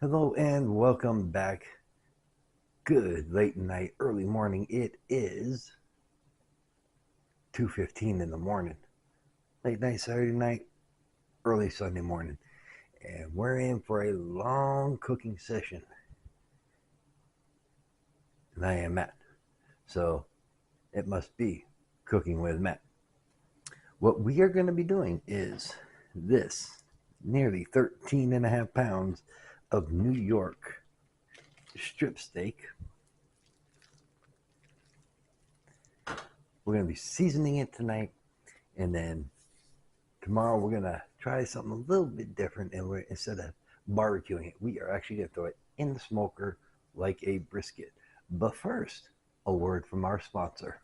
Hello and welcome back. Good late night, early morning. It is 2:15 in the morning. Late night Saturday night, early Sunday morning. And we're in for a long cooking session. And I am Matt. So it must be Cooking with Matt. What we are going to be doing is this nearly 13 and a half pounds of New York strip steak. We're going to be seasoning it tonight, and then tomorrow we're going to try something a little bit different, and instead of barbecuing it, we are actually going to throw it in the smoker like a brisket. But first, a word from our sponsor.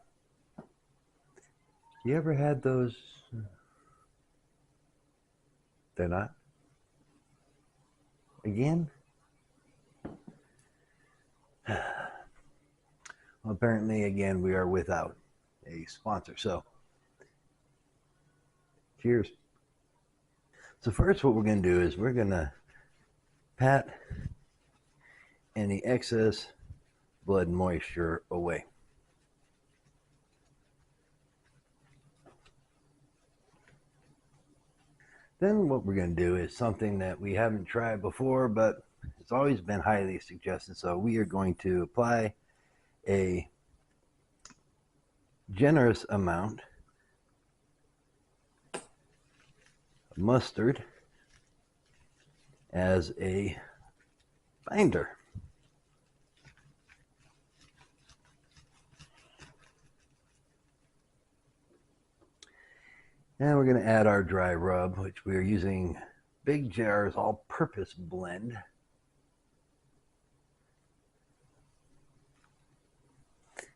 You ever had those? They're not? Again? Well, apparently, again, we are without a sponsor. So, cheers. So, first, what we're going to do is we're going to pat any excess blood moisture away. Then what we're going to do is something that we haven't tried before, but it's always been highly suggested. So we are going to apply a generous amount of mustard as a binder. And we're going to add our dry rub, which we are using Big Jar's all-purpose blend.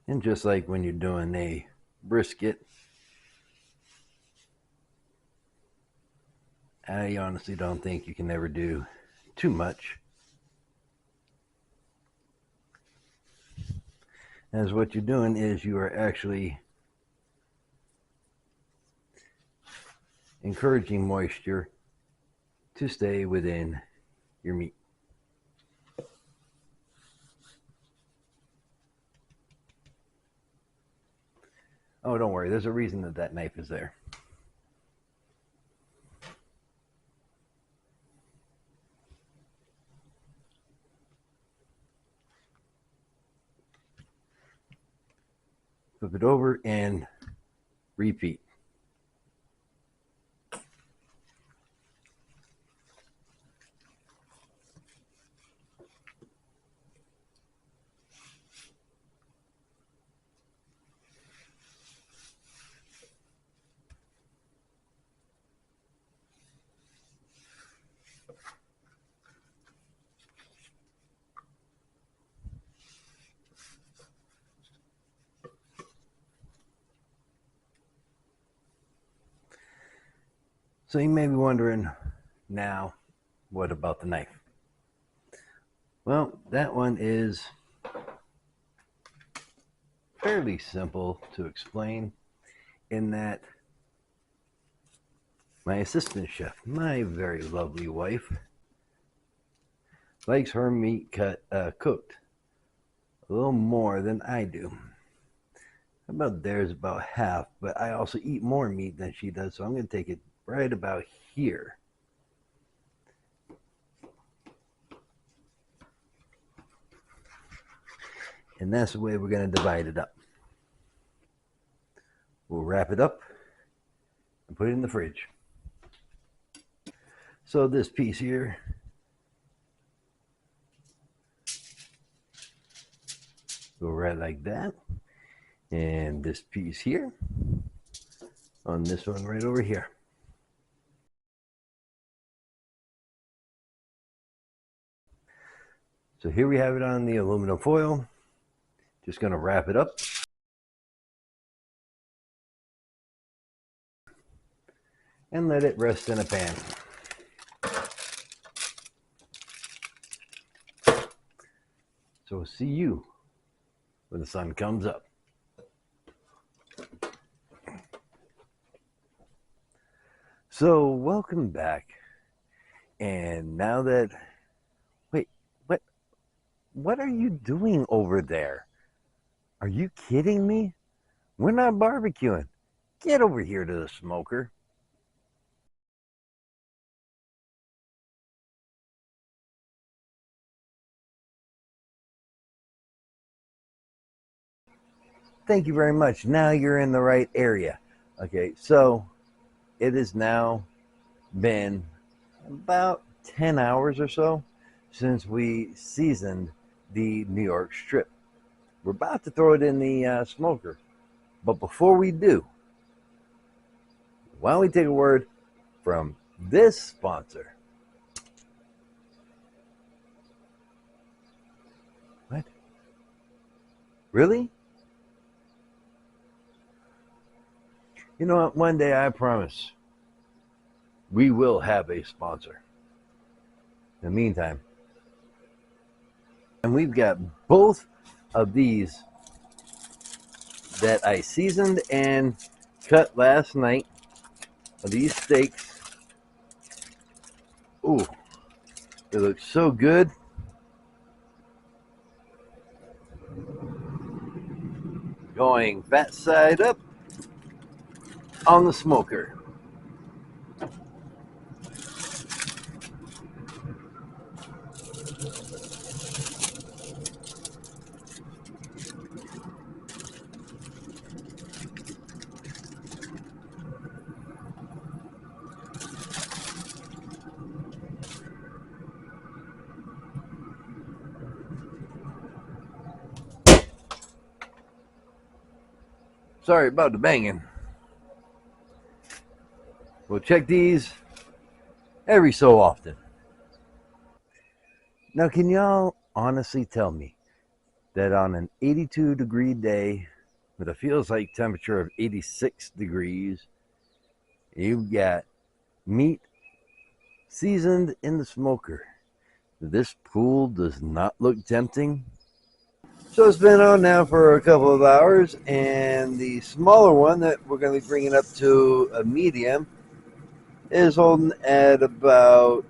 And just like when you're doing a brisket, I honestly don't think you can ever do too much. As what you're doing is you are actually encouraging moisture to stay within your meat. Oh, don't worry, there's a reason that that knife is there. Flip it over and repeat. So you may be wondering now, what about the knife? Well, that one is fairly simple to explain in that my assistant chef, my very lovely wife, likes her meat cooked a little more than I do. About there's about half, but I also eat more meat than she does, so I'm going to take it right about here. And that's the way we're going to divide it up. We'll wrap it up and put it in the fridge. So this piece here go right like that. And this piece here on this one right over here. So here we have it on the aluminum foil. Just going to wrap it up. And let it rest in a pan. So we'll see you when the sun comes up. So welcome back. And now that, wait, what are you doing over there? Are you kidding me? We're not barbecuing. Get over here to the smoker. Thank you very much. Now you're in the right area. Okay, so it has now been about 10 hours or so since we seasoned the New York strip. We're about to throw it in the smoker. But before we do, why don't we take a word from this sponsor? What? Really? You know what? One day I promise we will have a sponsor. In the meantime, and we've got both of these that I seasoned and cut last night. These steaks. Ooh, they look so good. Going fat side up on the smoker. Sorry about the banging. We'll check these every so often. Now, can y'all honestly tell me that on an 82-degree day with a feels like temperature of 86 degrees, you've got meat seasoned in the smoker? This pool does not look tempting. So it's been on now for a couple of hours, and the smaller one that we're going to be bringing up to a medium is holding at about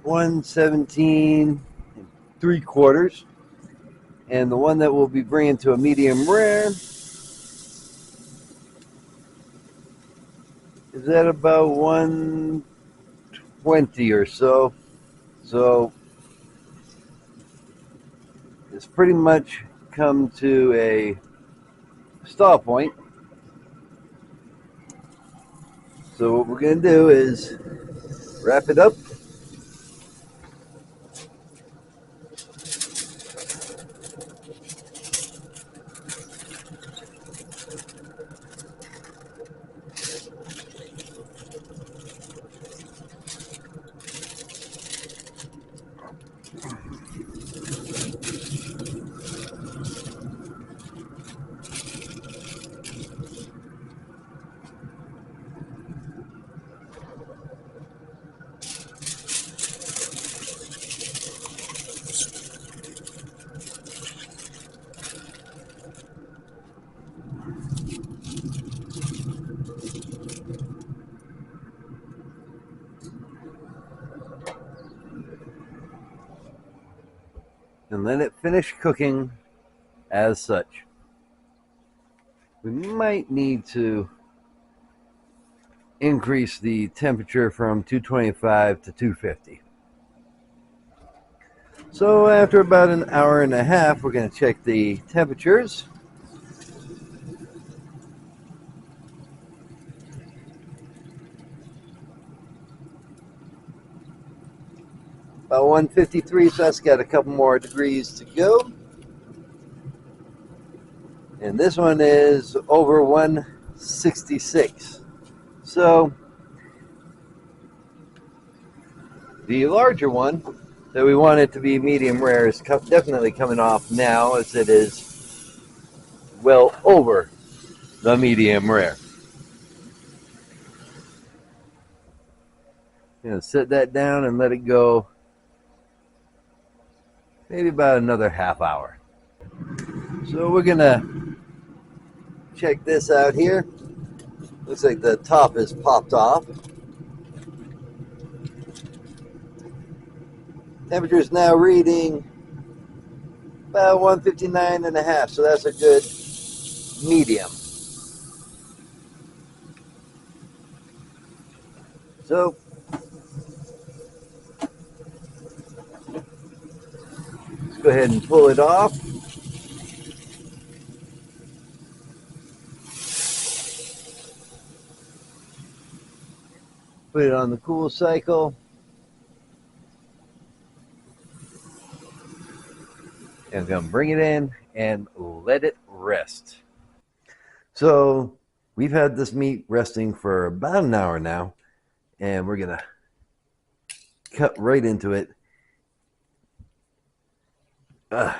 117 3/4, and the one that we'll be bringing to a medium rare is at about 120 or so. So it's pretty much come to a stall point. So what we're going to do is wrap it up. And let it finish cooking as such. We might need to increase the temperature from 225 to 250. So after about an hour and a half, we're going to check the temperatures. About 153, so that's got a couple more degrees to go. And this one is over 166. So the larger one that we want it to be medium rare is definitely coming off now, as it is well over the medium rare. Set that down and let it go maybe about another half hour. So we're gonna check this out here. Looks like the top is popped off. Temperature is now reading about 159.5, so that's a good medium. So let's go ahead and pull it off. Put it on the cool cycle. And I'm going to bring it in and let it rest. So we've had this meat resting for about an hour now, and we're going to cut right into it. Of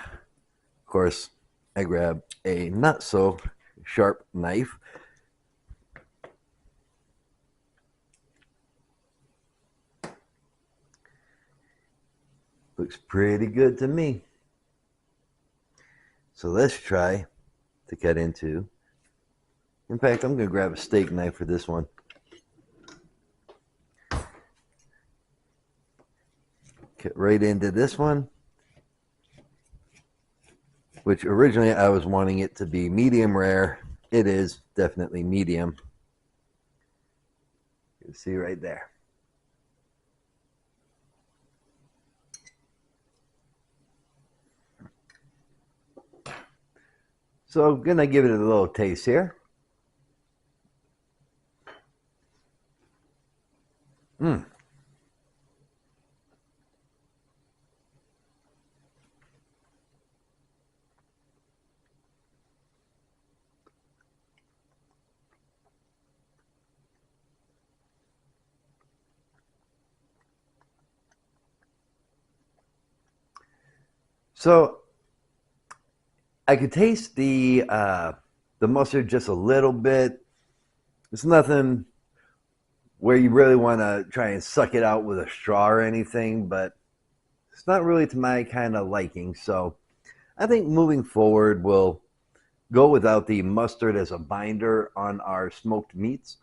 course, I grab a not so sharp knife. Looks pretty good to me. So let's try to cut into. In fact, I'm going to grab a steak knife for this one. Cut right into this one, which originally I was wanting it to be medium rare. It is definitely medium. You can see right there. So I'm going to give it a little taste here. So I could taste the mustard just a little bit. It's nothing where you really want to try and suck it out with a straw or anything, but it's not really to my kind of liking. So I think moving forward, we'll go without the mustard as a binder on our smoked meats.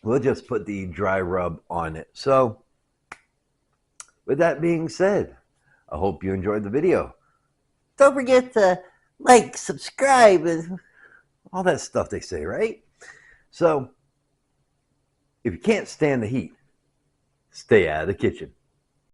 We'll just put the dry rub on it. So with that being said, I hope you enjoyed the video. Don't forget to like, subscribe, and all that stuff they say, right? So if you can't stand the heat, stay out of the kitchen.